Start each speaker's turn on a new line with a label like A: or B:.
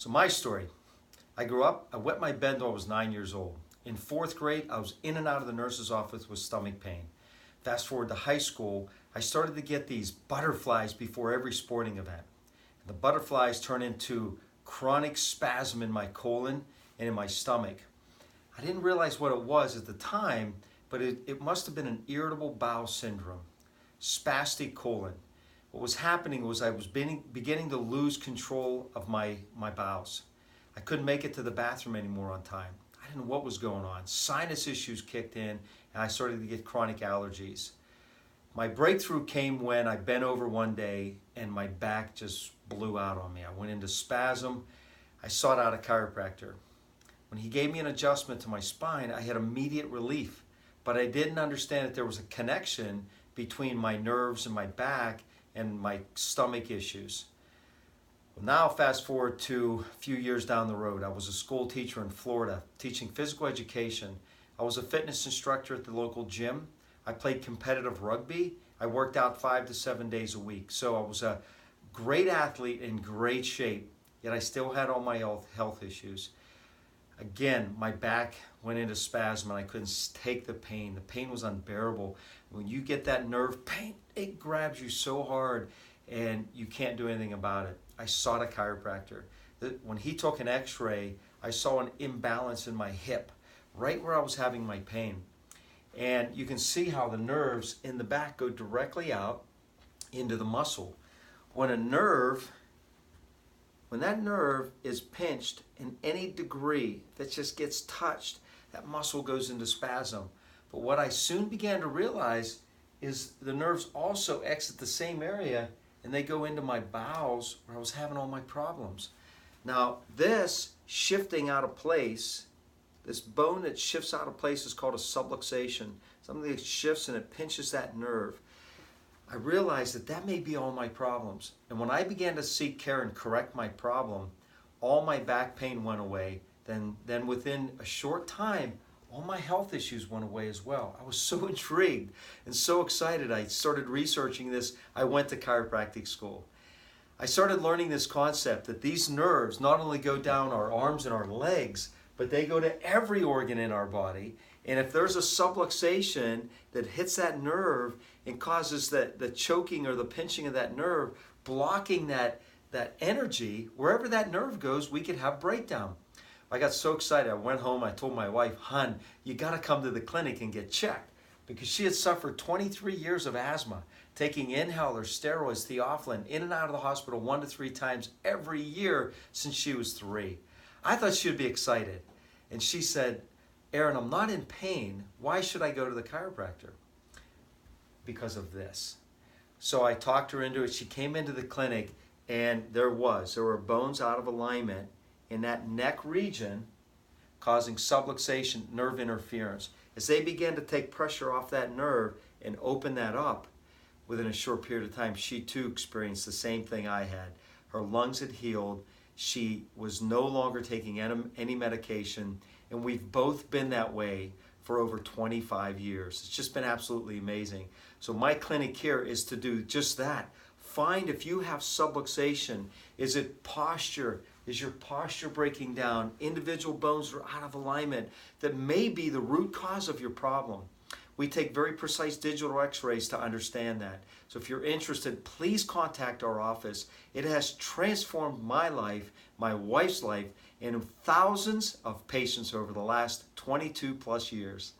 A: So my story, I grew up, I wet my bed until I was 9 years old. In fourth grade, I was in and out of the nurse's office with stomach pain. Fast forward to high school, I started to get these butterflies before every sporting event. And the butterflies turned into chronic spasm in my colon and in my stomach. I didn't realize what it was at the time, but it must have been an irritable bowel syndrome, spastic colon. What was happening was I was beginning to lose control of my bowels. I couldn't make it to the bathroom anymore on time. I didn't know what was going on. Sinus issues kicked in, and I started to get chronic allergies. My breakthrough came when I bent over one day and my back just blew out on me. I went into spasm. I sought out a chiropractor. When he gave me an adjustment to my spine, I had immediate relief, but I didn't understand that there was a connection between my nerves and my back and my stomach issues. Well, now fast forward to a few years down the road. I was a school teacher in Florida teaching physical education. I was a fitness instructor at the local gym. I played competitive rugby. I worked out 5 to 7 days a week. So I was a great athlete in great shape, yet I still had all my health issues. Again, my back went into spasm and I couldn't take the pain. The pain was unbearable. When you get that nerve pain, it grabs you so hard and you can't do anything about it. I sought a chiropractor. When he took an x-ray, I saw an imbalance in my hip, right where I was having my pain. And you can see how the nerves in the back go directly out into the muscle. When that nerve is pinched in any degree that just gets touched, that muscle goes into spasm. But what I soon began to realize is the nerves also exit the same area and they go into my bowels where I was having all my problems. Now, this shifting out of place, this bone that shifts out of place is called a subluxation. Something that shifts and it pinches that nerve. I realized that that may be all my problems. And when I began to seek care and correct my problem, all my back pain went away. Then within a short time, all my health issues went away as well. I was so intrigued and so excited. I started researching this. I went to chiropractic school. I started learning this concept that these nerves not only go down our arms and our legs, but they go to every organ in our body. And if there's a subluxation that hits that nerve and causes the choking or the pinching of that nerve, blocking that energy, wherever that nerve goes, we could have breakdown. I got so excited. I went home, I told my wife, "Hun, you got to come to the clinic and get checked." Because she had suffered 23 years of asthma, taking inhalers, steroids, theophylline, in and out of the hospital 1 to 3 times every year since she was 3. I thought she would be excited. And she said, "Aaron, I'm not in pain. Why should I go to the chiropractor?" Because of this. So I talked her into it. She came into the clinic and there were bones out of alignment in that neck region causing subluxation, nerve interference. As they began to take pressure off that nerve and open that up, within a short period of time, she too experienced the same thing I had. Her lungs had healed. She was no longer taking any medication, and we've both been that way for over 25 years. It's just been absolutely amazing. So my clinic here is to do just that. Find if you have subluxation. Is it posture? Is your posture breaking down? Individual bones are out of alignment. That may be the root cause of your problem. We take very precise digital x-rays to understand that. So if you're interested, please contact our office. It has transformed my life, my wife's life, and thousands of patients over the last 22 plus years.